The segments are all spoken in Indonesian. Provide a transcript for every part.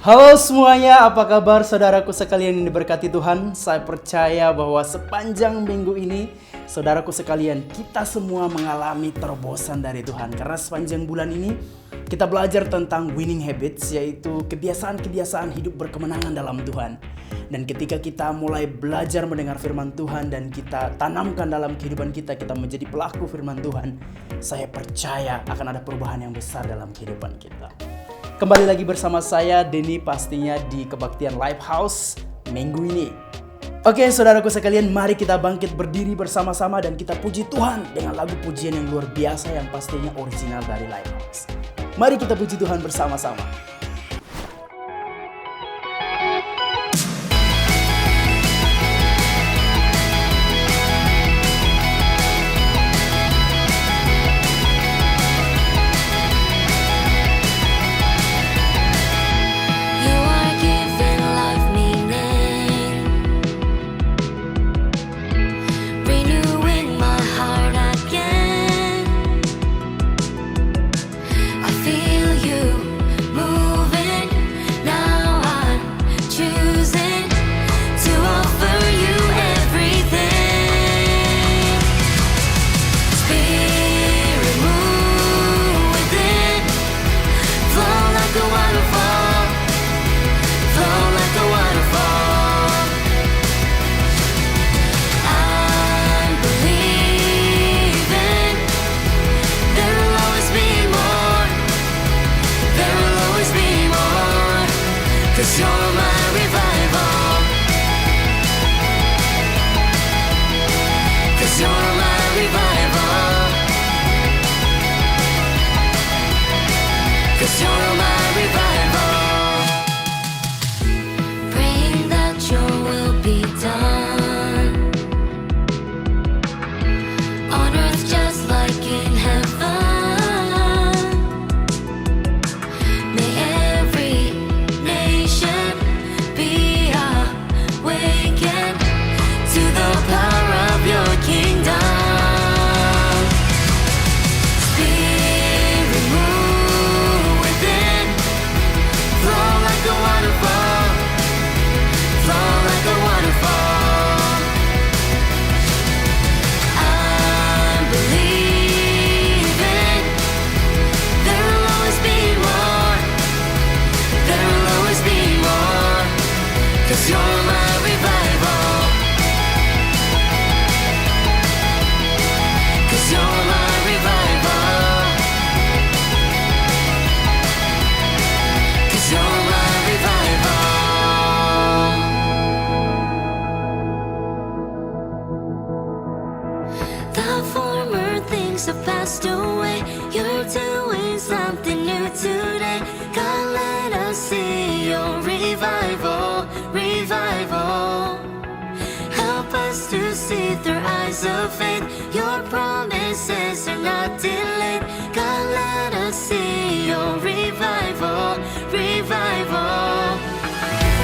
Halo semuanya, apa kabar saudaraku sekalian yang diberkati Tuhan? Saya percaya bahwa sepanjang minggu ini, saudaraku sekalian, kita semua mengalami terobosan dari Tuhan. Karena sepanjang bulan ini, kita belajar tentang winning habits, yaitu kebiasaan-kebiasaan hidup berkemenangan dalam Tuhan. Dan ketika kita mulai belajar mendengar firman Tuhan dan kita tanamkan dalam kehidupan kita, kita menjadi pelaku firman Tuhan, saya percaya akan ada perubahan yang besar dalam kehidupan kita. Kembali lagi bersama saya, Denny, pastinya di Kebaktian Lifehouse minggu ini. Oke, saudaraku sekalian, mari kita bangkit berdiri bersama-sama dan kita puji Tuhan dengan lagu pujian yang luar biasa yang pastinya original dari Lifehouse. Mari kita puji Tuhan bersama-sama. Cause you're my revival. Cause you're my revival. Cause you're my revival. Praying that your will be done on earth just like in heaven. Cause you're my revival. Cause you're my revival. Cause you're my revival. The former things have passed away. You're doing something new today. God, let us see your revival. Revival. Help us to see through eyes of faith. Your promises are not delayed. God, let us see your revival. Revival.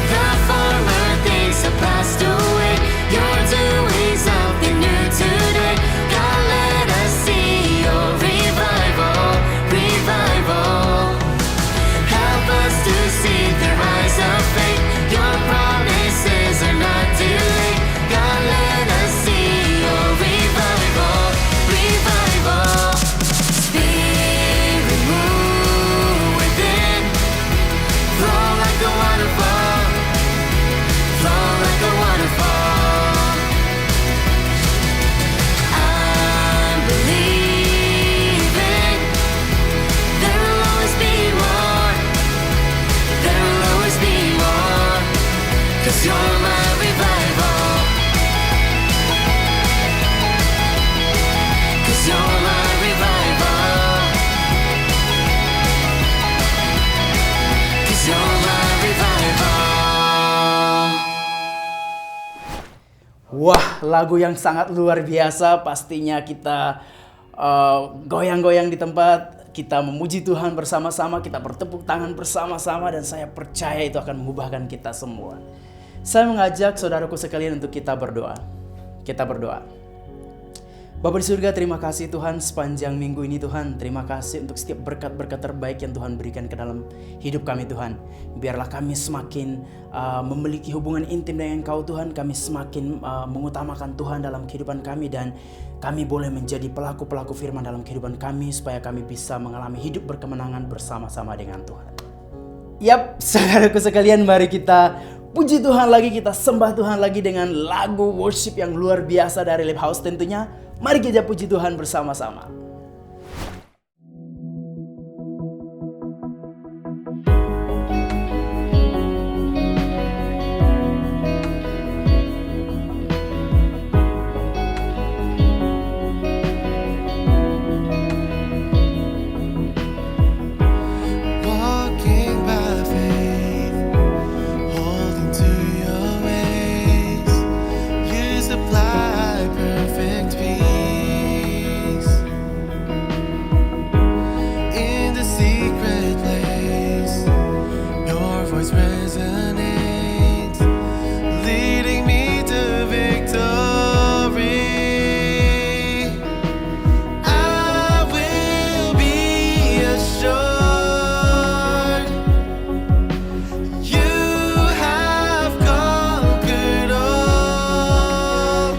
The former things have passed away. You're doing something new today. God, let us see your revival. Revival. Help us to see through eyes of faith. Your promises are not delayed. God, let us see your revival. Revival. Spirit, move within. Flow like a waterfall. Flow like a waterfall. I'm believing there will always be more. There will always be more. Cause you're my revival. Cause you're my revival. Cause you're my revival. Wah, lagu yang sangat luar biasa. Pastinya kita goyang-goyang di tempat, kita memuji Tuhan bersama-sama, kita bertepuk tangan bersama-sama, dan saya percaya itu akan mengubahkan kita semua. Saya mengajak saudaraku sekalian untuk kita berdoa. Kita berdoa. Bapa di surga, terima kasih Tuhan sepanjang minggu ini Tuhan. Terima kasih untuk setiap berkat-berkat terbaik yang Tuhan berikan ke dalam hidup kami Tuhan. Biarlah kami semakin memiliki hubungan intim dengan Engkau Tuhan. Kami semakin mengutamakan Tuhan dalam kehidupan kami. Dan kami boleh menjadi pelaku-pelaku firman dalam kehidupan kami. Supaya kami bisa mengalami hidup berkemenangan bersama-sama dengan Tuhan. Yap, saudaraku sekalian, mari kita puji Tuhan lagi, kita sembah Tuhan lagi dengan lagu worship yang luar biasa dari Live House tentunya. Mari kita puji Tuhan bersama-sama. Walking by faith, holding to your ways, you supply perfect peace. In the secret place, your voice resonates, leading me to victory. I will be assured you have conquered all.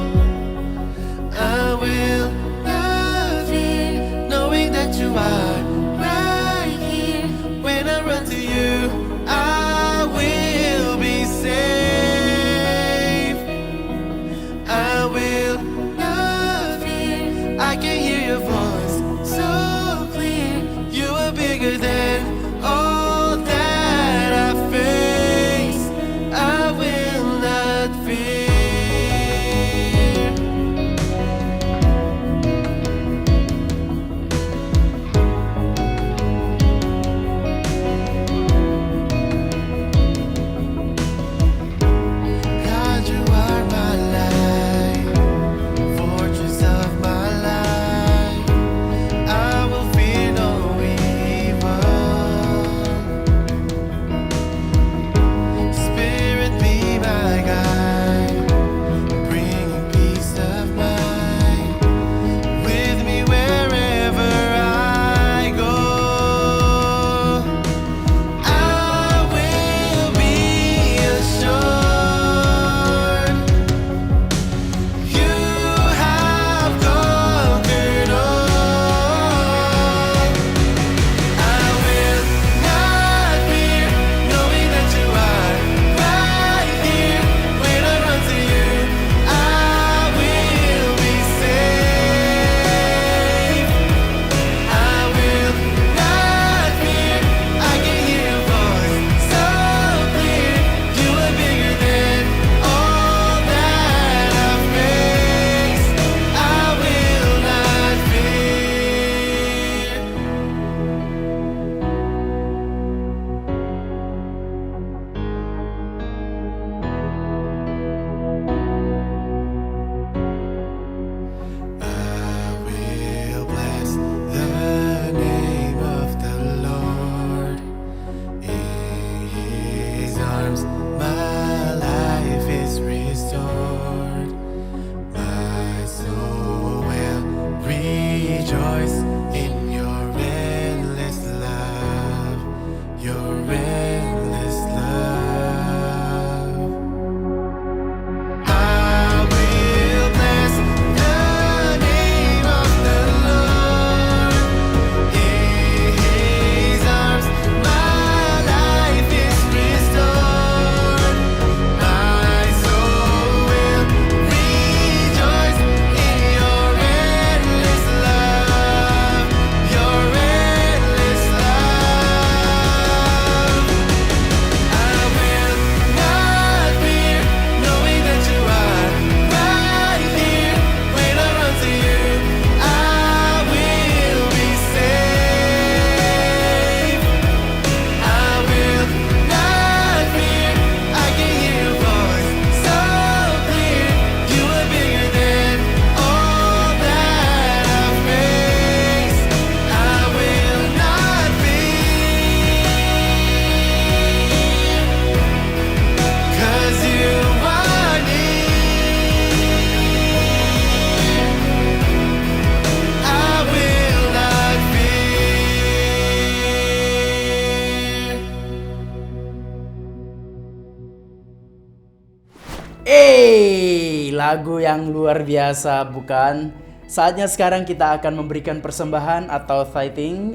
lagu yang luar biasa, bukan? Saatnya sekarang kita akan memberikan persembahan atau tithing.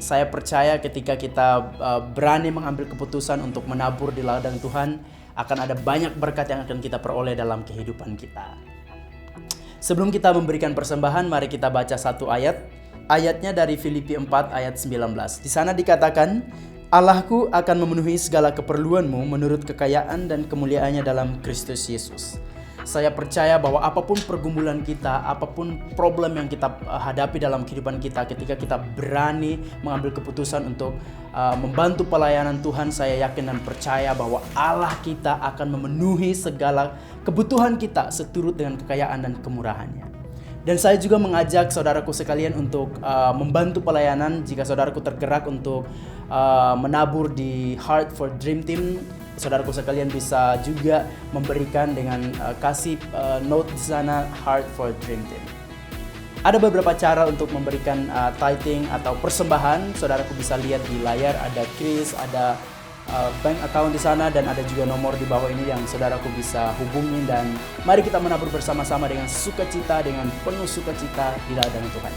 Saya percaya ketika kita berani mengambil keputusan untuk menabur di ladang Tuhan, akan ada banyak berkat yang akan kita peroleh dalam kehidupan kita. Sebelum kita memberikan persembahan, mari kita baca satu ayat. Ayatnya dari Filipi 4 ayat 19. Di sana dikatakan, Allahku akan memenuhi segala keperluanmu menurut kekayaan dan kemuliaannya dalam Kristus Yesus. Saya percaya bahwa apapun pergumulan kita, apapun problem yang kita hadapi dalam kehidupan kita, ketika kita berani mengambil keputusan untuk membantu pelayanan Tuhan, saya yakin dan percaya bahwa Allah kita akan memenuhi segala kebutuhan kita seturut dengan kekayaan dan kemurahannya. Dan saya juga mengajak saudaraku sekalian untuk membantu pelayanan. Jika saudaraku tergerak untuk menabur di Heart for Dream Team, saudaraku sekalian bisa juga memberikan dengan kasih note di sana, Heart for Dream Team. Ada beberapa cara untuk memberikan tithing atau persembahan. Saudaraku bisa lihat di layar, ada Kris, ada bank account di sana, dan ada juga nomor di bawah ini yang saudaraku bisa hubungi. Dan mari kita menabur bersama-sama dengan sukacita, dengan penuh sukacita di ladang Tuhan.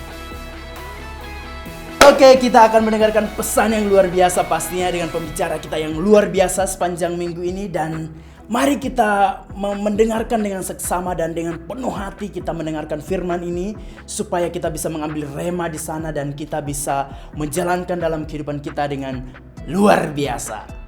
Oke, kita akan mendengarkan pesan yang luar biasa pastinya dengan pembicara kita yang luar biasa sepanjang minggu ini. Dan mari kita mendengarkan dengan seksama dan dengan penuh hati kita mendengarkan firman ini, supaya kita bisa mengambil rema di sana dan kita bisa menjalankan dalam kehidupan kita dengan luar biasa.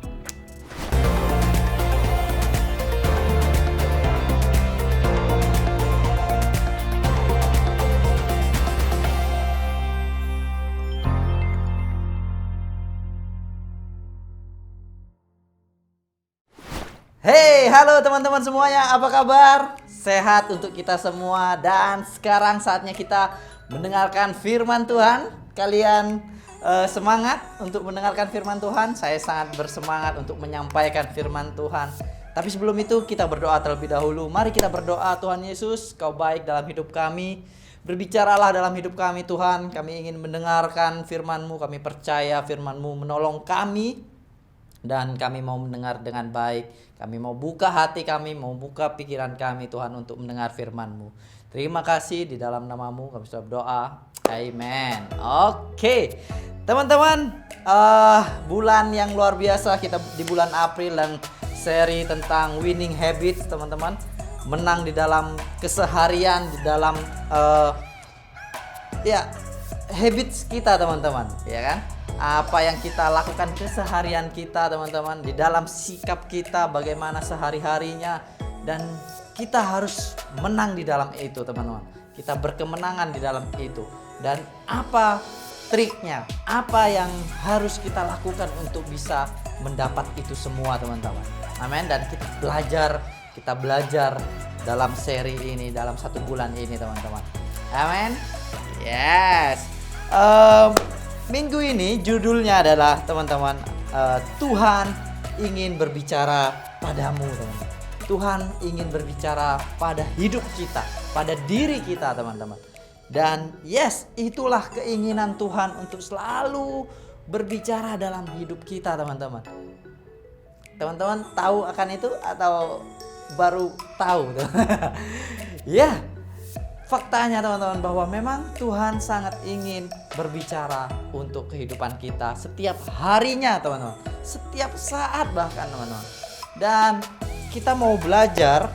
Hey, halo teman-teman semuanya, apa kabar? Sehat untuk kita semua. Dan sekarang saatnya kita mendengarkan firman Tuhan. Kalian semangat untuk mendengarkan firman Tuhan? Saya sangat bersemangat untuk menyampaikan firman Tuhan. Tapi sebelum itu kita berdoa terlebih dahulu. Mari kita berdoa. Tuhan Yesus, Kau baik dalam hidup kami. Berbicaralah dalam hidup kami Tuhan. Kami ingin mendengarkan firman-Mu. Kami percaya firman-Mu menolong kami. Dan kami mau mendengar dengan baik. Kami mau buka hati kami, mau buka pikiran kami Tuhan untuk mendengar firman-Mu. Terima kasih, di dalam nama-Mu kami sudah berdoa. Amen. Oke, teman-teman, bulan yang luar biasa, kita di bulan April dan seri tentang winning habits, teman-teman. Menang di dalam keseharian, di dalam habits kita, teman-teman, ya kan? Apa yang kita lakukan keseharian kita, teman-teman, di dalam sikap kita, bagaimana sehari-harinya, dan kita harus menang di dalam itu, teman-teman. Kita berkemenangan di dalam itu. Dan apa triknya? Apa yang harus kita lakukan untuk bisa mendapat itu semua, teman-teman? Amin. Dan kita belajar dalam seri ini, dalam 1 bulan ini, teman-teman. Amin. Yes. Minggu ini judulnya adalah, teman-teman, Tuhan ingin berbicara padamu, teman-teman. Tuhan ingin berbicara pada hidup kita, pada diri kita, teman-teman. Dan yes, itulah keinginan Tuhan untuk selalu berbicara dalam hidup kita, teman-teman. Teman-teman tahu akan itu atau baru tahu? Ya. Faktanya, teman-teman, bahwa memang Tuhan sangat ingin berbicara untuk kehidupan kita setiap harinya, teman-teman. Setiap saat bahkan, teman-teman. Dan kita mau belajar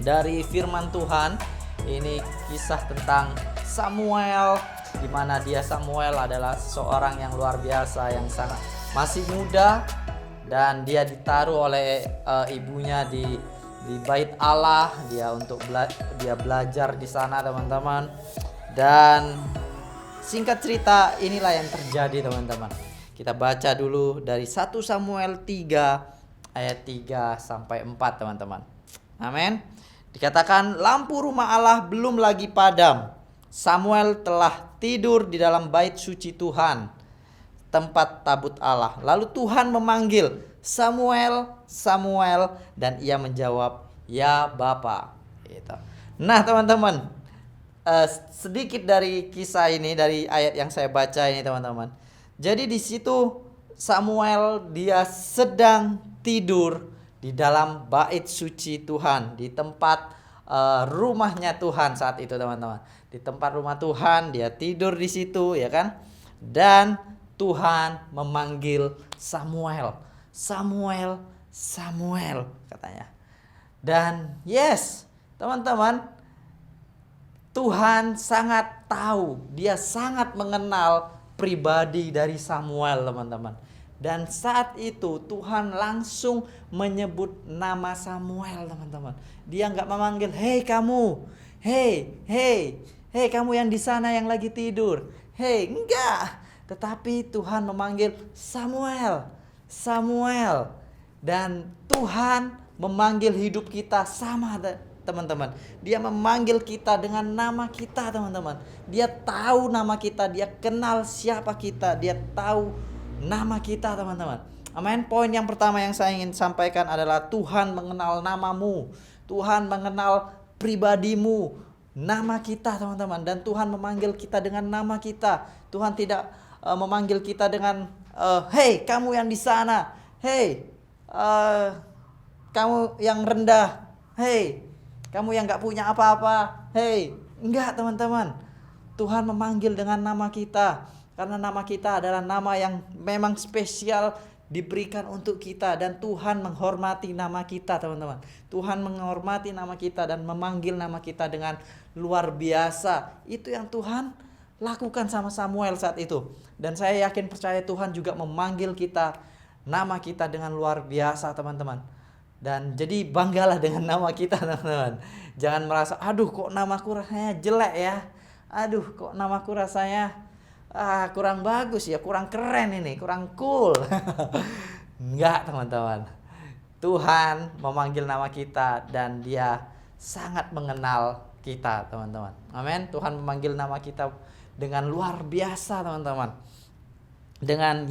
dari firman Tuhan. Ini kisah tentang Samuel, di mana Samuel adalah seorang yang luar biasa, yang sangat masih muda, dan dia ditaruh oleh ibunya di bait Allah, dia belajar di sana, teman-teman. Dan singkat cerita, inilah yang terjadi, teman-teman. Kita baca dulu dari 1 Samuel 3 ayat 3 sampai 4, teman-teman. Amin. Dikatakan, lampu rumah Allah belum lagi padam. Samuel telah tidur di dalam bait suci Tuhan, tempat tabut Allah. Lalu Tuhan memanggil, Samuel, Samuel, dan ia menjawab, ya Bapa. Gitu. Nah, teman-teman, sedikit dari kisah ini, dari ayat yang saya baca ini, teman-teman. Jadi di situ Samuel dia sedang tidur di dalam bait suci Tuhan, di tempat rumahnya Tuhan saat itu teman-teman. Di tempat rumah Tuhan, dia tidur di situ ya kan. Dan Tuhan memanggil Samuel. Samuel, Samuel katanya. Dan yes, teman-teman, Tuhan sangat tahu, dia sangat mengenal pribadi dari Samuel, teman-teman. Dan saat itu Tuhan langsung menyebut nama Samuel, teman-teman. Dia nggak memanggil, hei kamu, hei kamu yang di sana yang lagi tidur, hei, enggak. Tetapi Tuhan memanggil Samuel, Samuel. Dan Tuhan memanggil hidup kita sama, teman-teman. Dia memanggil kita dengan nama kita, teman-teman. Dia tahu nama kita, dia kenal siapa kita, dia tahu nama kita, teman-teman. Amin. Poin yang pertama yang saya ingin sampaikan adalah Tuhan mengenal namamu. Tuhan mengenal pribadimu, nama kita, teman-teman. Dan Tuhan memanggil kita dengan nama kita. Tuhan tidak memanggil kita dengan hei kamu yang di sana, hei kamu yang rendah, hei kamu yang gak punya apa-apa, hei. Enggak, teman-teman. Tuhan memanggil dengan nama kita, karena nama kita adalah nama yang memang spesial diberikan untuk kita. Dan Tuhan menghormati nama kita, teman-teman. Tuhan menghormati nama kita dan memanggil nama kita dengan luar biasa. Itu yang Tuhan lakukan sama Samuel saat itu. Dan saya yakin percaya Tuhan juga memanggil kita, nama kita dengan luar biasa, teman-teman. Dan jadi banggalah dengan nama kita, teman-teman. Jangan merasa, aduh kok namaku rasanya jelek ya. Aduh kok namaku rasanya kurang bagus ya, kurang keren ini, kurang cool. Enggak, teman-teman. Tuhan memanggil nama kita dan dia sangat mengenal kita, teman-teman. Amin. Tuhan memanggil nama kita dengan luar biasa, teman-teman. Dengan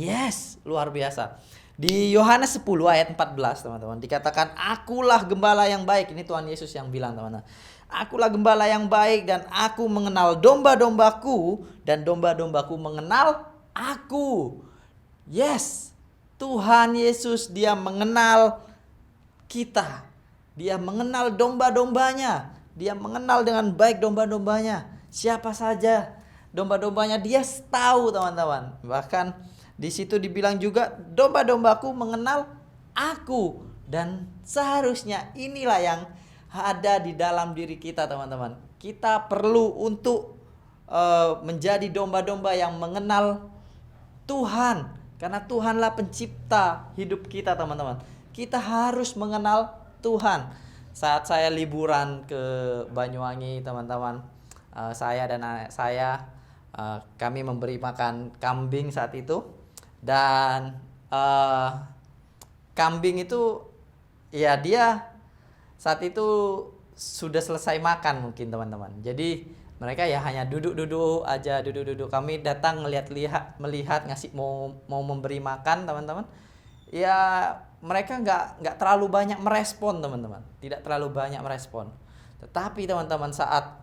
luar biasa. Di Yohanes 10 ayat 14, teman-teman, dikatakan, akulah gembala yang baik. Ini Tuhan Yesus yang bilang, teman-teman. Akulah gembala yang baik dan aku mengenal domba-dombaku dan domba-dombaku mengenal aku. Yes, Tuhan Yesus dia mengenal kita. Dia mengenal domba-dombanya. Dia mengenal dengan baik domba-dombanya. Siapa saja domba-dombanya dia tahu, teman-teman. Bahkan di situ dibilang juga domba-dombaku mengenal aku. Dan seharusnya inilah yang ada di dalam diri kita, teman-teman. Kita perlu untuk menjadi domba-domba yang mengenal Tuhan. Karena Tuhanlah pencipta hidup kita, teman-teman. Kita harus mengenal Tuhan. Saat saya liburan ke Banyuwangi, teman-teman, saya dan anak saya, kami memberi makan kambing saat itu. Dan kambing itu ya dia saat itu sudah selesai makan mungkin, teman-teman. Jadi mereka ya hanya duduk-duduk aja, duduk-duduk. Kami datang melihat ngasih mau memberi makan, teman-teman. Ya mereka nggak terlalu banyak merespon, teman-teman. Tidak terlalu banyak merespon. Tetapi teman-teman, saat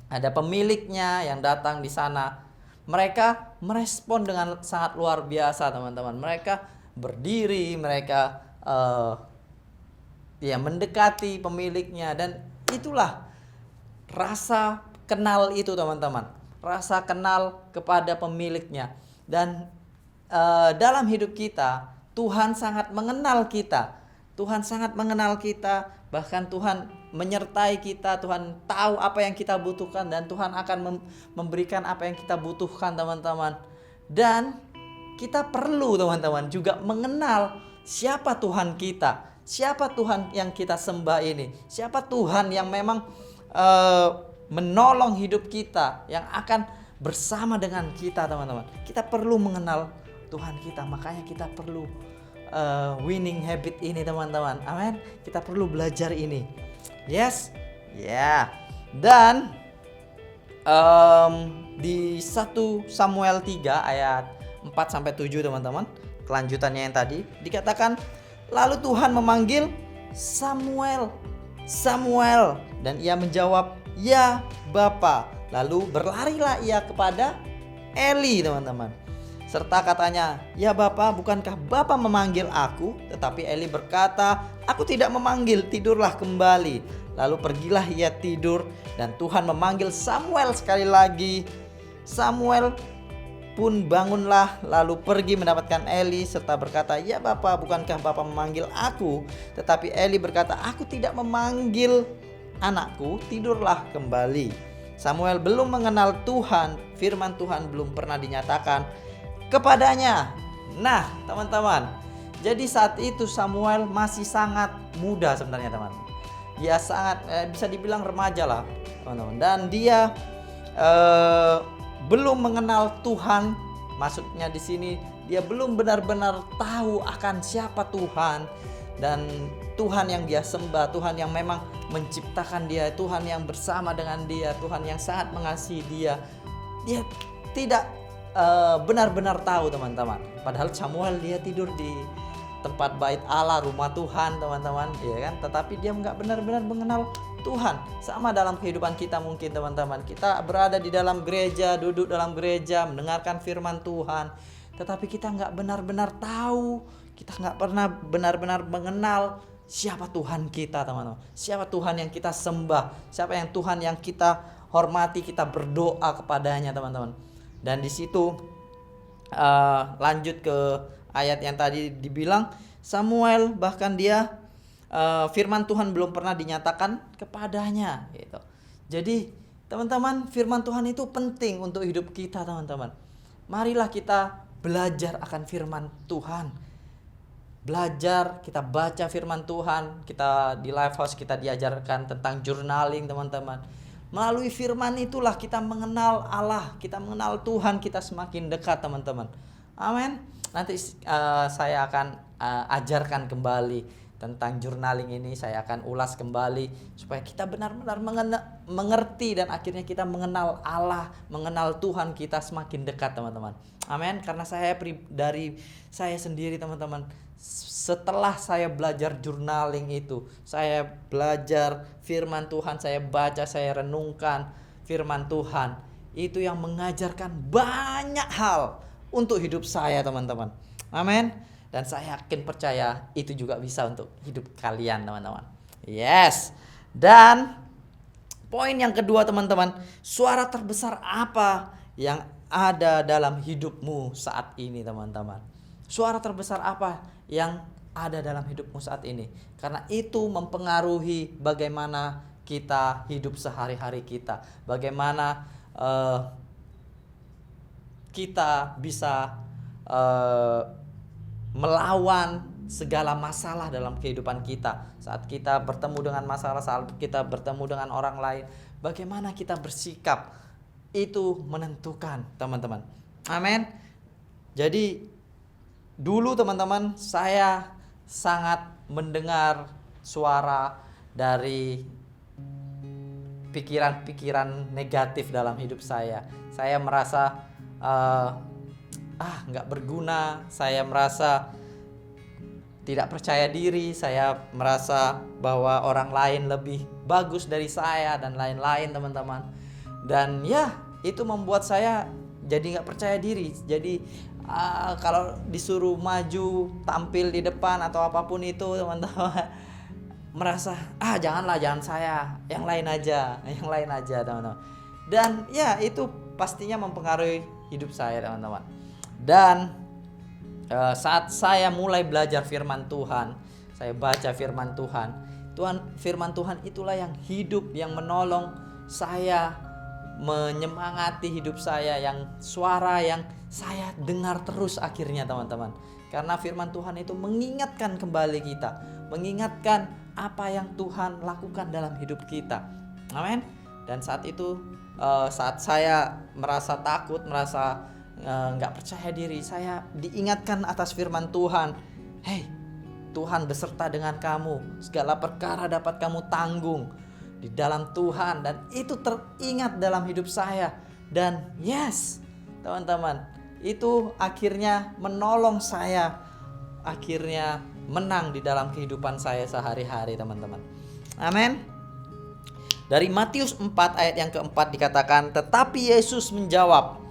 ada pemiliknya yang datang di sana, mereka merespon dengan sangat luar biasa, teman-teman. Mereka berdiri, mereka mendekati pemiliknya. Dan itulah rasa kenal itu, teman-teman. Rasa kenal kepada pemiliknya. Dan dalam hidup kita, Tuhan sangat mengenal kita. Tuhan sangat mengenal kita. Bahkan Tuhan menyertai kita. Tuhan tahu apa yang kita butuhkan. Dan Tuhan akan memberikan apa yang kita butuhkan, teman-teman. Dan kita perlu, teman-teman, juga mengenal siapa Tuhan kita. Siapa Tuhan yang kita sembah ini. Siapa Tuhan yang memang menolong hidup kita. Yang akan bersama dengan kita, teman-teman. Kita perlu mengenal Tuhan kita. Makanya kita perlu winning habit ini, teman-teman. Amin. Kita perlu belajar ini. Yes. Ya. Dan di 1 Samuel 3 ayat 4-7, teman-teman, kelanjutannya yang tadi dikatakan, lalu Tuhan memanggil Samuel, Samuel, dan ia menjawab, ya Bapa. Lalu berlarilah ia kepada Eli, teman-teman. Serta katanya, "Ya Bapa, bukankah Bapa memanggil aku?" Tetapi Eli berkata, "Aku tidak memanggil, tidurlah kembali." Lalu pergilah ia tidur, dan Tuhan memanggil Samuel sekali lagi. Samuel pun bangunlah lalu pergi mendapatkan Eli serta berkata, "Ya Bapa, bukankah Bapa memanggil aku?" Tetapi Eli berkata, "Aku tidak memanggil, anakku, tidurlah kembali." Samuel belum mengenal Tuhan, firman Tuhan belum pernah dinyatakan kepadanya. Nah, teman-teman, jadi saat itu Samuel masih sangat muda sebenarnya, teman. Dia sangat bisa dibilang remaja lah, teman-teman. Dan dia belum mengenal Tuhan. Maksudnya di sini dia belum benar-benar tahu akan siapa Tuhan dan Tuhan yang dia sembah, Tuhan yang memang menciptakan dia, Tuhan yang bersama dengan dia, Tuhan yang sangat mengasihi dia. Dia tidak benar-benar tahu, teman-teman. Padahal Samuel dia tidur di tempat bait Allah, rumah Tuhan, teman-teman, ya kan? Tetapi dia nggak benar-benar mengenal Tuhan. Sama dalam kehidupan kita mungkin, teman-teman. Kita berada di dalam gereja, duduk dalam gereja, mendengarkan firman Tuhan, tetapi kita nggak benar-benar tahu, kita nggak pernah benar-benar mengenal siapa Tuhan kita, teman-teman. Siapa Tuhan yang kita sembah, siapa yang Tuhan yang kita hormati, kita berdoa kepadanya, teman-teman. Dan di situ lanjut ke ayat yang tadi dibilang Samuel, bahkan dia firman Tuhan belum pernah dinyatakan kepadanya gitu. Jadi teman-teman, firman Tuhan itu penting untuk hidup kita, teman-teman. Marilah kita belajar akan firman Tuhan. Belajar, kita baca firman Tuhan. Kita di Lifehouse kita diajarkan tentang journaling, teman-teman. Melalui firman itulah kita mengenal Allah, kita mengenal Tuhan, kita semakin dekat, teman-teman. Amin. Nanti saya akan ajarkan kembali tentang journaling ini, saya akan ulas kembali supaya kita benar-benar mengerti dan akhirnya kita mengenal Allah, mengenal Tuhan kita semakin dekat, teman-teman. Amin. Karena dari saya sendiri, teman-teman, setelah saya belajar journaling itu, saya belajar firman Tuhan, saya baca, saya renungkan firman Tuhan, itu yang mengajarkan banyak hal untuk hidup saya, teman-teman. Amin. Dan saya yakin percaya itu juga bisa untuk hidup kalian, teman-teman. Yes. Dan poin yang kedua, teman-teman, suara terbesar apa yang ada dalam hidupmu saat ini, teman-teman? Suara terbesar apa yang ada dalam hidupmu saat ini? Karena itu mempengaruhi bagaimana kita hidup sehari-hari kita. Bagaimana kita bisa melawan segala masalah dalam kehidupan kita. Saat kita bertemu dengan masalah, saat kita bertemu dengan orang lain, bagaimana kita bersikap, itu menentukan, teman-teman. Amin. Jadi dulu, teman-teman, saya sangat mendengar suara dari pikiran-pikiran negatif dalam hidup saya. Saya merasa nggak berguna, saya merasa tidak percaya diri, saya merasa bahwa orang lain lebih bagus dari saya dan lain-lain, teman-teman. Dan ya, itu membuat saya jadi nggak percaya diri. Jadi kalau disuruh maju, tampil di depan atau apapun itu, teman-teman, merasa jangan saya, yang lain aja, teman-teman. Dan ya, itu pastinya mempengaruhi hidup saya, teman-teman. Dan saat saya mulai belajar firman Tuhan, saya baca firman Tuhan, firman Tuhan itulah yang hidup, yang menolong saya, menyemangati hidup saya, yang suara yang saya dengar terus akhirnya, teman-teman. Karena firman Tuhan itu mengingatkan kembali kita, mengingatkan apa yang Tuhan lakukan dalam hidup kita. Amin. Dan saat itu saat saya merasa takut, merasa nggak percaya diri, saya diingatkan atas firman Tuhan. Hei, Tuhan beserta dengan kamu, segala perkara dapat kamu tanggung di dalam Tuhan. Dan itu teringat dalam hidup saya. Dan yes, teman-teman, itu akhirnya menolong saya, akhirnya menang di dalam kehidupan saya sehari-hari, teman-teman. Amin. Dari Matius 4 ayat yang keempat dikatakan, tetapi Yesus menjawab,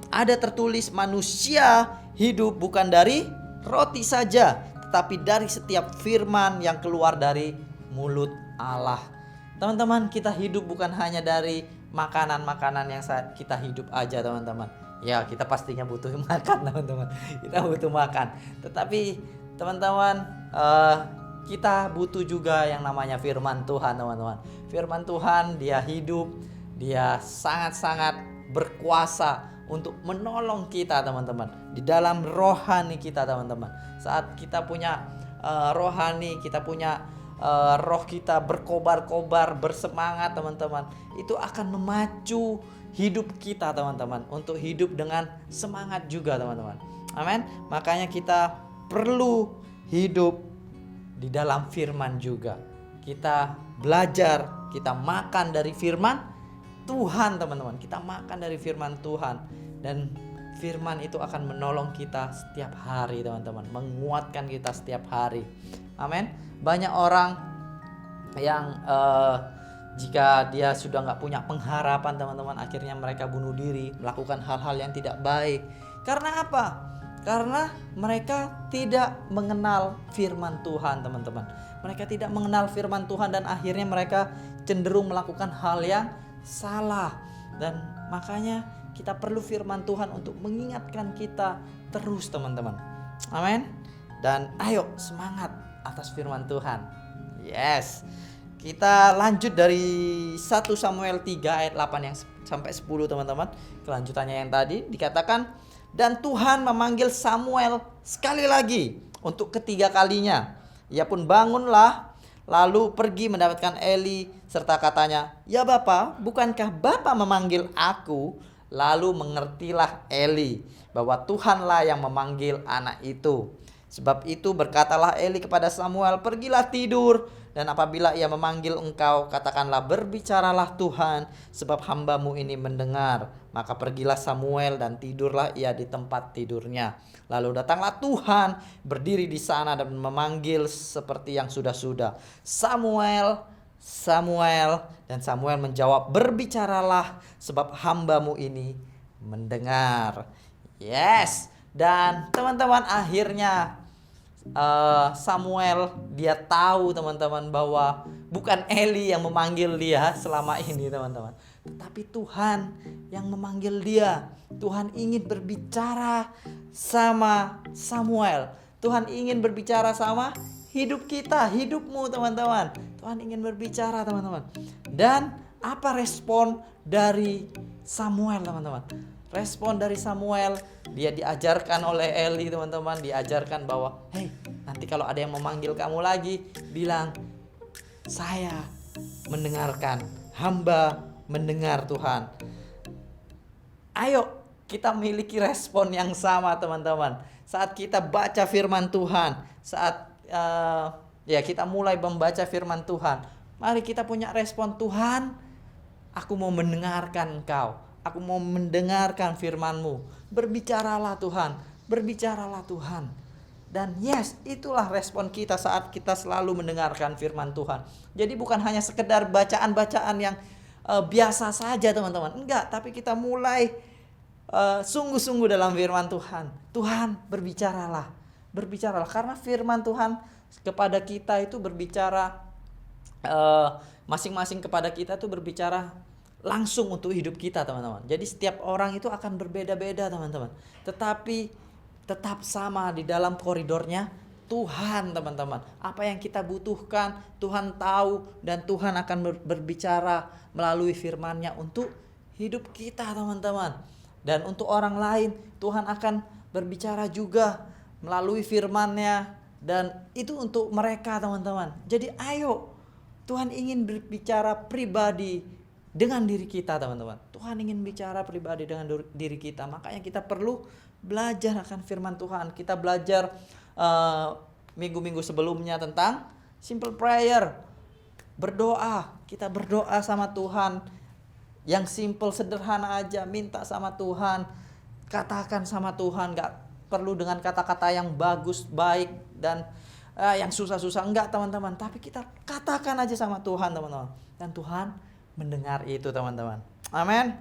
Ada tertulis manusia hidup bukan dari roti saja, tetapi dari setiap firman yang keluar dari mulut Allah. Teman-teman, kita hidup bukan hanya dari makanan-makanan yang kita hidup aja teman-teman. Ya, kita pastinya butuh makan teman-teman. Kita butuh makan. Tetapi teman-teman, kita butuh juga yang namanya firman Tuhan teman-teman. Firman Tuhan dia hidup, dia sangat-sangat berkuasa untuk menolong kita teman-teman. Di dalam rohani kita teman-teman. Saat kita punya rohani, kita punya roh kita berkobar-kobar, bersemangat teman-teman. Itu akan memacu hidup kita teman-teman, untuk hidup dengan semangat juga teman-teman. Amin. Makanya kita perlu hidup di dalam firman juga. Kita belajar, kita makan dari firman Tuhan teman-teman. Kita makan dari firman Tuhan, dan firman itu akan menolong kita setiap hari teman-teman, menguatkan kita setiap hari. Amin. Banyak orang yang jika dia sudah nggak punya pengharapan teman-teman, akhirnya mereka bunuh diri, melakukan hal-hal yang tidak baik. Karena apa? Karena mereka tidak mengenal firman Tuhan teman-teman. Mereka tidak mengenal firman Tuhan, dan akhirnya mereka cenderung melakukan hal yang salah. Dan makanya kita perlu firman Tuhan untuk mengingatkan kita terus teman-teman. Amin. Dan ayo semangat atas firman Tuhan. Yes. Kita lanjut dari 1 Samuel 3 ayat 8 yang sampai 10 teman-teman. Kelanjutannya yang tadi dikatakan, dan Tuhan memanggil Samuel sekali lagi untuk ketiga kalinya. Ia pun bangunlah, lalu pergi mendapatkan Eli, serta katanya, ya Bapa, bukankah Bapa memanggil aku? Lalu mengertilah Eli bahwa Tuhanlah yang memanggil anak itu. Sebab itu berkatalah Eli kepada Samuel, pergilah tidur. Dan apabila ia memanggil engkau, katakanlah, berbicaralah Tuhan, sebab hambamu ini mendengar. Maka pergilah Samuel dan tidurlah ia di tempat tidurnya. Lalu datanglah Tuhan, berdiri di sana dan memanggil seperti yang sudah-sudah, Samuel, Samuel. Dan Samuel menjawab, berbicaralah, sebab hambamu ini mendengar. Yes. Dan teman-teman, akhirnya Samuel dia tahu teman-teman bahwa bukan Eli yang memanggil dia selama ini teman-teman, tetapi Tuhan yang memanggil dia. Tuhan ingin berbicara sama Samuel. Tuhan ingin berbicara sama hidup kita, hidupmu teman-teman. Tuhan ingin berbicara teman-teman. Dan apa respon dari Samuel teman-teman? Respon dari Samuel, dia diajarkan oleh Eli teman-teman, diajarkan bahwa hey, nanti kalau ada yang memanggil kamu lagi, bilang saya mendengarkan, hamba mendengar Tuhan. Ayo kita miliki respon yang sama teman-teman. Saat kita baca firman Tuhan, saat kita mulai membaca firman Tuhan, mari kita punya respon, Tuhan, aku mau mendengarkan engkau. Aku mau mendengarkan firman-Mu. Berbicaralah Tuhan. Berbicaralah Tuhan. Dan yes, itulah respon kita saat kita selalu mendengarkan firman Tuhan. Jadi bukan hanya sekedar bacaan-bacaan yang biasa saja teman-teman. Enggak, tapi kita mulai sungguh-sungguh dalam firman Tuhan. Tuhan, berbicaralah. Berbicaralah. Karena firman Tuhan kepada kita itu berbicara, masing-masing kepada kita itu berbicara langsung untuk hidup kita teman-teman. Jadi setiap orang itu akan berbeda-beda teman-teman, tetapi tetap sama di dalam koridornya Tuhan teman-teman. Apa yang kita butuhkan Tuhan tahu, dan Tuhan akan berbicara melalui firman-Nya untuk hidup kita teman-teman. Dan untuk orang lain Tuhan akan berbicara juga melalui firman-Nya, dan itu untuk mereka teman-teman. Jadi ayo, Tuhan ingin berbicara pribadi dengan diri kita teman-teman. Tuhan ingin bicara pribadi dengan diri kita. Makanya kita perlu belajar akan firman Tuhan. Kita belajar minggu-minggu sebelumnya tentang simple prayer, berdoa. Kita berdoa sama Tuhan yang simple, sederhana aja. Minta sama Tuhan, katakan sama Tuhan. Gak perlu dengan kata-kata yang bagus, baik, dan yang susah-susah. Enggak teman-teman, tapi kita katakan aja sama Tuhan teman-teman. Dan Tuhan mendengar itu teman-teman. Amin.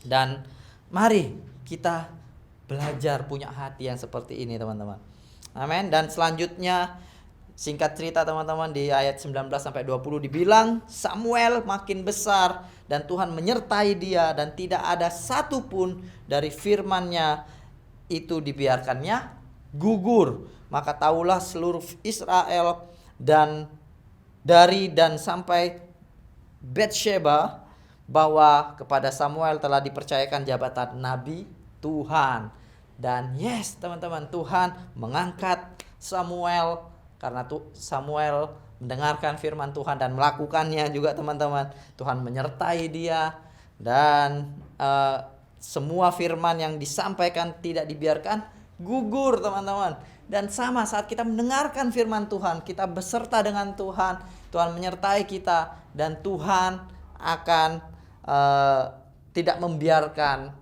Dan Mari kita belajar punya hati yang seperti ini teman-teman. Amin. Dan selanjutnya singkat cerita teman-teman, di ayat 19 sampai 20 dibilang Samuel makin besar dan Tuhan menyertai dia, dan tidak ada satupun dari firman-Nya itu dibiarkannya gugur. Maka tahulah seluruh Israel dan dari dan sampai Betsheba bahwa kepada Samuel telah dipercayakan jabatan nabi Tuhan. Dan yes teman-teman, Tuhan mengangkat Samuel karena Samuel mendengarkan firman Tuhan dan melakukannya juga teman-teman. Tuhan menyertai dia, dan semua firman yang disampaikan tidak dibiarkan gugur teman-teman. Dan sama saat kita mendengarkan firman Tuhan, kita beserta dengan Tuhan, Tuhan menyertai kita, dan Tuhan akan tidak membiarkan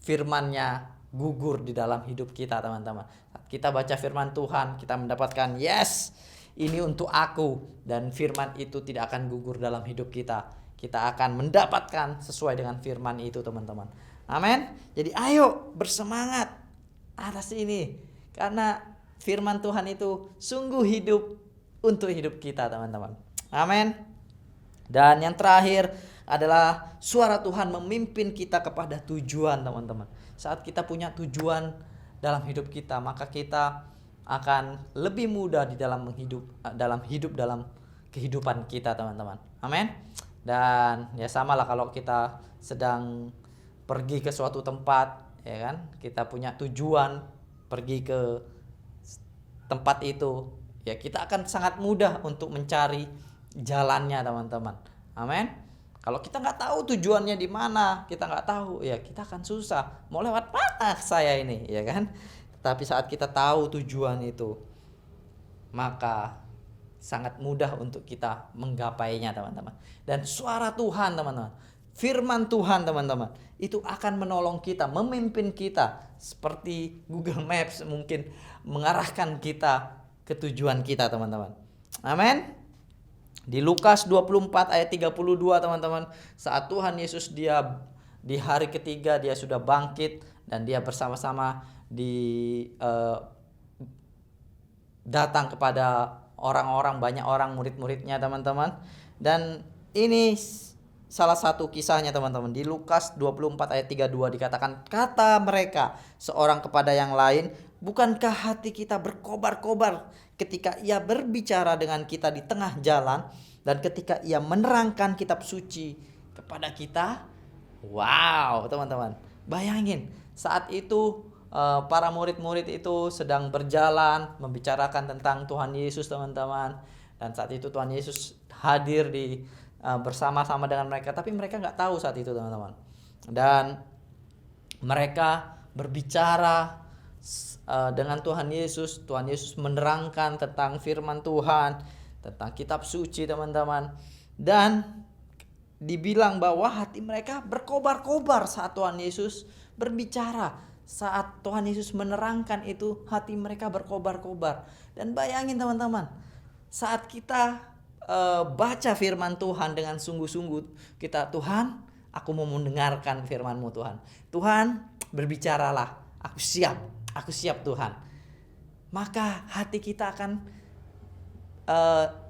firman-Nya gugur di dalam hidup kita teman-teman. Saat kita baca firman Tuhan, kita mendapatkan yes, ini untuk aku, dan firman itu tidak akan gugur dalam hidup kita. Kita akan mendapatkan sesuai dengan firman itu teman-teman. Amin. Jadi ayo bersemangat atas ini, karena firman Tuhan itu sungguh hidup untuk hidup kita teman-teman. Amin. Dan yang terakhir adalah suara Tuhan memimpin kita kepada tujuan teman-teman. Saat kita punya tujuan dalam hidup kita, maka kita akan lebih mudah di dalam kehidupan kita teman-teman. Amin. Dan ya samalah kalau kita sedang pergi ke suatu tempat, ya kan? Kita punya tujuan pergi ke tempat itu, ya kita akan sangat mudah untuk mencari jalannya teman-teman. Amin. Kalau kita nggak tahu tujuannya di mana, kita nggak tahu, ya kita akan susah. Mau lewat mana saya ini, ya kan? Tapi saat kita tahu tujuan itu, maka sangat mudah untuk kita menggapainya teman-teman. Dan suara Tuhan teman-teman, firman Tuhan teman-teman, itu akan menolong kita, memimpin kita, seperti Google Maps mungkin mengarahkan kita ke tujuan kita teman-teman. Amin. Di Lukas 24 ayat 32 teman-teman, saat Tuhan Yesus dia di hari ketiga dia sudah bangkit, dan dia bersama-sama datang kepada orang-orang, banyak orang, murid-muridnya teman-teman. Dan ini salah satu kisahnya teman-teman. Di Lukas 24 ayat 32 dikatakan, kata mereka seorang kepada yang lain, bukankah hati kita berkobar-kobar ketika ia berbicara dengan kita di tengah jalan, dan ketika ia menerangkan kitab suci kepada kita? Wow teman-teman, bayangin saat itu para murid-murid itu sedang berjalan membicarakan tentang Tuhan Yesus teman-teman. Dan saat itu Tuhan Yesus hadir bersama-sama dengan mereka, tapi mereka nggak tahu saat itu teman-teman. Dan mereka berbicara dengan Tuhan Yesus. Tuhan Yesus menerangkan tentang firman Tuhan, tentang kitab suci teman-teman. Dan dibilang bahwa hati mereka berkobar-kobar saat Tuhan Yesus berbicara. Saat Tuhan Yesus menerangkan itu, hati mereka berkobar-kobar. Dan bayangin teman-teman, saat kita baca firman Tuhan dengan sungguh-sungguh, kita, Tuhan, aku mau mendengarkan firman-Mu Tuhan. Tuhan, berbicaralah, aku siap Tuhan. Maka hati kita akan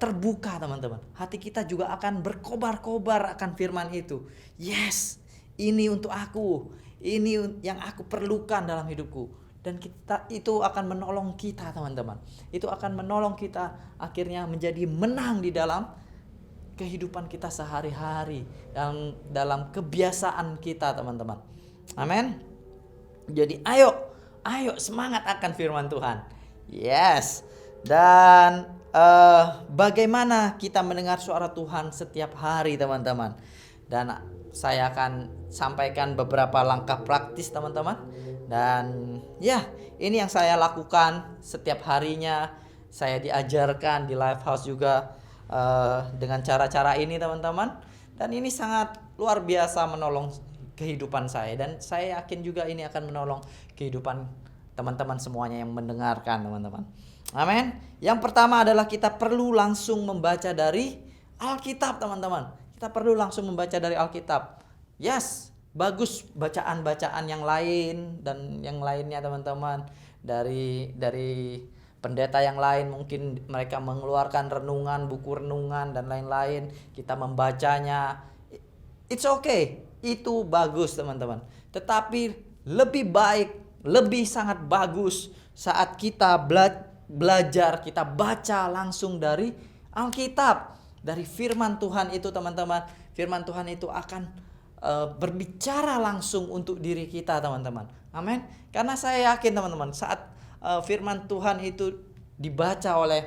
terbuka teman-teman. Hati kita juga akan berkobar-kobar akan firman itu. Yes, ini untuk aku. Ini yang aku perlukan dalam hidupku. Dan kita itu akan menolong kita teman-teman. Itu akan menolong kita akhirnya menjadi menang di dalam kehidupan kita sehari-hari, dalam kebiasaan kita teman-teman. Amin. Jadi ayo semangat akan firman Tuhan. Yes. Dan bagaimana kita mendengar suara Tuhan setiap hari teman-teman. Dan saya akan sampaikan beberapa langkah praktis teman-teman. Dan ya, ini yang saya lakukan setiap harinya. Saya diajarkan di Lifehouse juga dengan cara-cara ini teman-teman. Dan ini sangat luar biasa menolong kehidupan saya. Dan saya yakin juga ini akan menolong kehidupan teman-teman semuanya yang mendengarkan teman-teman. Amin. Yang pertama adalah kita perlu langsung membaca dari Alkitab teman-teman. Kita perlu langsung membaca dari Alkitab. Yes, bagus bacaan-bacaan yang lain dan yang lainnya teman-teman. Dari pendeta yang lain mungkin mereka mengeluarkan renungan, buku renungan dan lain-lain. Kita membacanya. It's okay. Itu bagus teman-teman. Tetapi lebih baik, lebih sangat bagus saat kita belajar, kita baca langsung dari Alkitab, dari firman Tuhan itu teman-teman. Firman Tuhan itu akan berbicara langsung untuk diri kita teman-teman. Amin. Karena saya yakin teman-teman, saat firman Tuhan itu dibaca oleh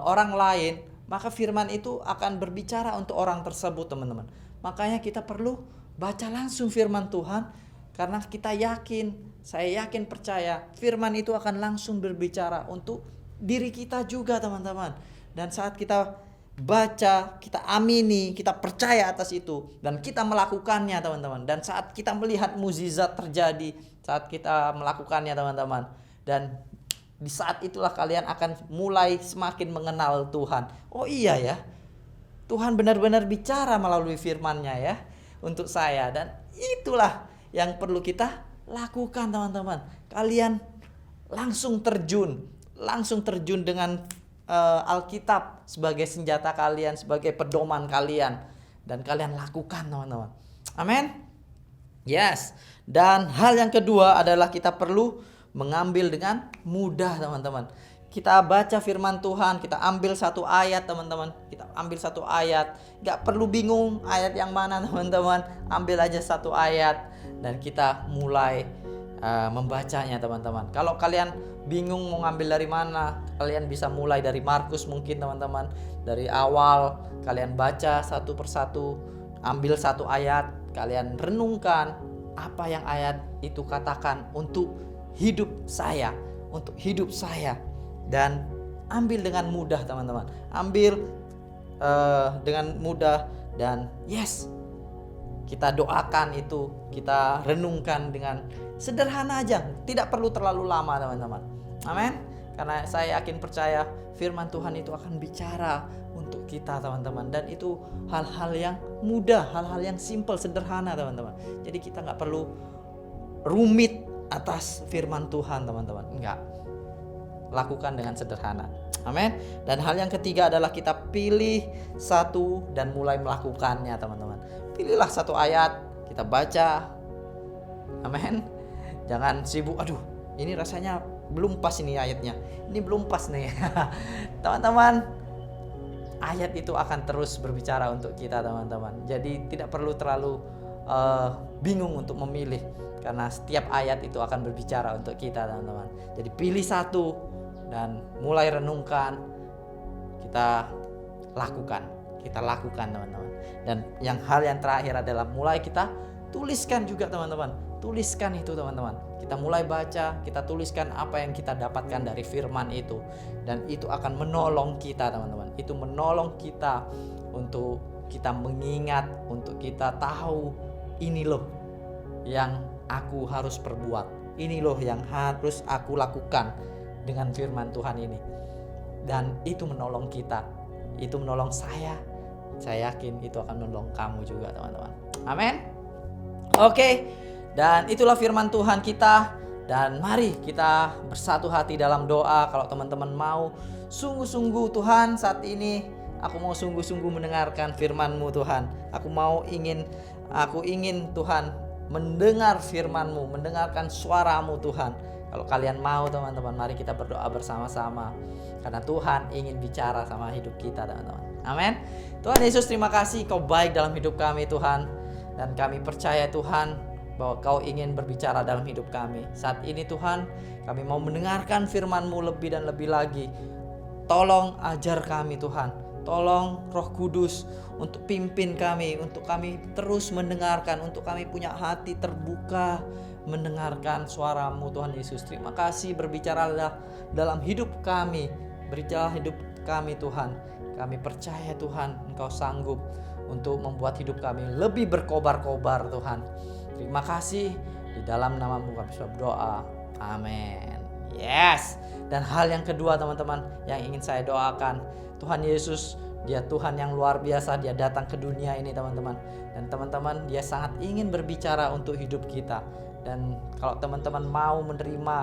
orang lain, maka firman itu akan berbicara untuk orang tersebut teman-teman. Makanya kita perlu baca langsung firman Tuhan, karena kita yakin, saya yakin percaya firman itu akan langsung berbicara untuk diri kita juga teman-teman. Dan saat kita baca, kita amini, kita percaya atas itu, dan kita melakukannya teman-teman. Dan saat kita melihat mukjizat terjadi, saat kita melakukannya teman-teman, dan di saat itulah kalian akan mulai semakin mengenal Tuhan. Oh iya ya, Tuhan benar-benar bicara melalui firman-Nya ya untuk saya. Dan itulah yang perlu kita lakukan teman-teman. Kalian langsung terjun dengan Alkitab sebagai senjata kalian, sebagai pedoman kalian, dan kalian lakukan teman-teman. Amin. Yes. Dan hal yang kedua adalah kita perlu mengambil dengan mudah teman-teman. Kita baca firman Tuhan, kita ambil satu ayat teman-teman. Kita ambil satu ayat, gak perlu bingung ayat yang mana teman-teman. Ambil aja satu ayat dan kita mulai membacanya teman-teman. Kalau kalian bingung mau ngambil dari mana, kalian bisa mulai dari Markus mungkin teman-teman. Dari awal kalian baca satu persatu, ambil satu ayat, kalian renungkan apa yang ayat itu katakan untuk hidup saya, dan ambil dengan mudah teman-teman. Ambil dengan mudah, dan yes, kita doakan itu, kita renungkan dengan sederhana aja, tidak perlu terlalu lama teman-teman. Amin. Karena saya yakin percaya firman Tuhan itu akan bicara untuk kita teman-teman. Dan itu hal-hal yang mudah, hal-hal yang simple, sederhana teman-teman. Jadi kita gak perlu rumit atas firman Tuhan teman-teman. Enggak. Lakukan dengan sederhana. Amin. Dan hal yang ketiga adalah kita pilih satu dan mulai melakukannya teman-teman. Pilihlah satu ayat, kita baca. Amin. Jangan sibuk, aduh ini rasanya belum pas ini ayatnya, ini belum pas nih. Teman-teman, ayat itu akan terus berbicara untuk kita teman-teman. Jadi tidak perlu terlalu bingung untuk memilih, karena setiap ayat itu akan berbicara untuk kita teman-teman. Jadi pilih satu dan mulai renungkan, kita lakukan teman-teman. Dan hal yang terakhir adalah mulai kita tuliskan juga teman-teman. Tuliskan itu teman-teman. Kita mulai baca, kita tuliskan apa yang kita dapatkan dari firman itu. Dan itu akan menolong kita teman-teman. Itu menolong kita untuk kita mengingat, untuk kita tahu ini loh yang aku harus perbuat. Ini loh yang harus aku lakukan dengan firman Tuhan ini. Dan itu menolong kita. Itu menolong saya. Saya yakin itu akan menolong kamu juga teman-teman. Amin. Oke. Dan itulah firman Tuhan kita. Dan mari kita bersatu hati dalam doa. Kalau teman-teman mau sungguh-sungguh, Tuhan, saat ini aku mau sungguh-sungguh mendengarkan firman-Mu Tuhan. Aku ingin Tuhan mendengar firman-Mu, mendengarkan suara-Mu Tuhan. Kalau kalian mau teman-teman, mari kita berdoa bersama-sama. Karena Tuhan ingin bicara sama hidup kita teman-teman. Amin. Tuhan Yesus, terima kasih Kau baik dalam hidup kami Tuhan. Dan kami percaya Tuhan bahwa Kau ingin berbicara dalam hidup kami. Saat ini Tuhan, kami mau mendengarkan firman-Mu lebih dan lebih lagi. Tolong ajar kami Tuhan. Tolong Roh Kudus untuk pimpin kami, untuk kami terus mendengarkan, untuk kami punya hati terbuka mendengarkan suara-Mu Tuhan Yesus. Terima kasih, berbicaralah dalam hidup kami. Berilah hidup kami Tuhan. Kami percaya Tuhan, Engkau sanggup untuk membuat hidup kami lebih berkobar-kobar Tuhan. Terima kasih, di dalam nama-Mu kami sudah berdoa. Amin. Yes. Dan hal yang kedua teman-teman yang ingin saya doakan, Tuhan Yesus Dia Tuhan yang luar biasa, dia datang ke dunia ini teman-teman. Dan teman-teman, dia sangat ingin berbicara untuk hidup kita. Dan kalau teman-teman mau menerima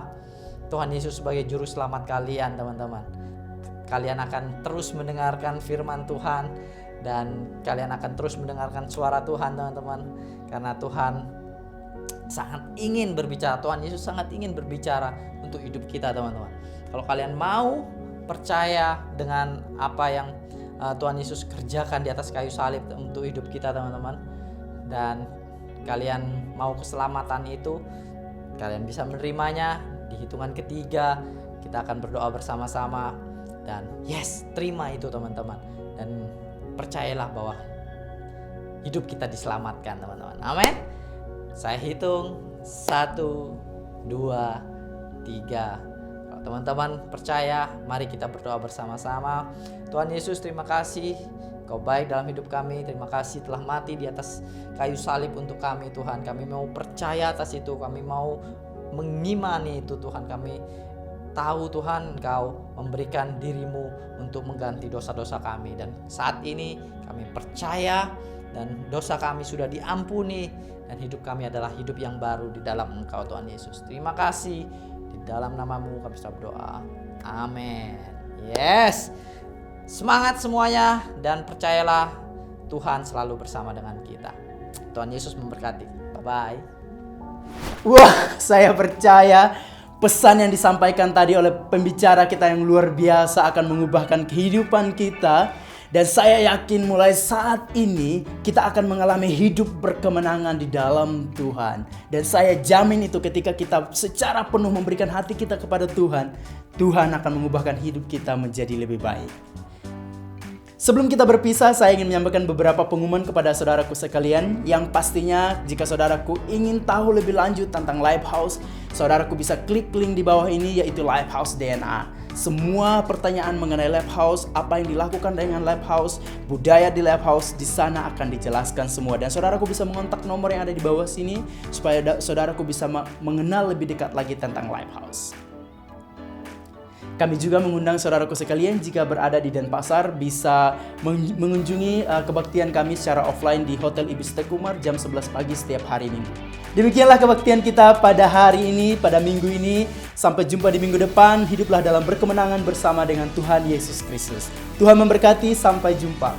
Tuhan Yesus sebagai juru selamat kalian teman-teman, kalian akan terus mendengarkan firman Tuhan, dan kalian akan terus mendengarkan suara Tuhan teman-teman. Karena Tuhan sangat ingin berbicara, Tuhan Yesus sangat ingin berbicara untuk hidup kita teman-teman. Kalau kalian mau percaya dengan apa yang Tuhan Yesus kerjakan di atas kayu salib untuk hidup kita teman-teman, dan kalian mau keselamatan itu, kalian bisa menerimanya. Di hitungan ketiga kita akan berdoa bersama-sama, dan yes, terima itu teman-teman, dan percayalah bahwa hidup kita diselamatkan teman-teman. Amin. Saya hitung 1, 2, 3. Kalau teman-teman percaya, mari kita berdoa bersama-sama. Tuhan Yesus, terima kasih Kau baik dalam hidup kami. Terima kasih telah mati di atas kayu salib untuk kami Tuhan. Kami mau percaya atas itu, kami mau mengimani itu Tuhan. Kami tahu Tuhan Engkau memberikan dirimu untuk mengganti dosa-dosa kami. Dan saat ini kami percaya dan dosa kami sudah diampuni, dan hidup kami adalah hidup yang baru di dalam Engkau Tuhan Yesus. Terima kasih, di dalam nama-Mu kami sudah berdoa. Amin. Yes. Semangat semuanya, dan percayalah Tuhan selalu bersama dengan kita. Tuhan Yesus memberkati. Bye-bye. Wah, saya percaya pesan yang disampaikan tadi oleh pembicara kita yang luar biasa akan mengubahkan kehidupan kita. Dan saya yakin mulai saat ini kita akan mengalami hidup berkemenangan di dalam Tuhan. Dan saya jamin itu ketika kita secara penuh memberikan hati kita kepada Tuhan, Tuhan akan mengubahkan hidup kita menjadi lebih baik. Sebelum kita berpisah, saya ingin menyampaikan beberapa pengumuman kepada saudaraku sekalian. Yang pastinya jika saudaraku ingin tahu lebih lanjut tentang Lifehouse, saudaraku bisa klik link di bawah ini, yaitu Lifehouse DNA. Semua pertanyaan mengenai Lifehouse, apa yang dilakukan dengan Lifehouse, budaya di Lifehouse, di sana akan dijelaskan semua. Dan saudaraku bisa mengontak nomor yang ada di bawah sini supaya saudaraku bisa mengenal lebih dekat lagi tentang Lifehouse. Kami juga mengundang saudaraku sekalian jika berada di Denpasar bisa mengunjungi kebaktian kami secara offline di Hotel Ibis Tekumar jam 11 pagi setiap hari Minggu. Demikianlah kebaktian kita pada hari ini, pada minggu ini. Sampai jumpa di minggu depan. Hiduplah dalam berkemenangan bersama dengan Tuhan Yesus Kristus. Tuhan memberkati, sampai jumpa.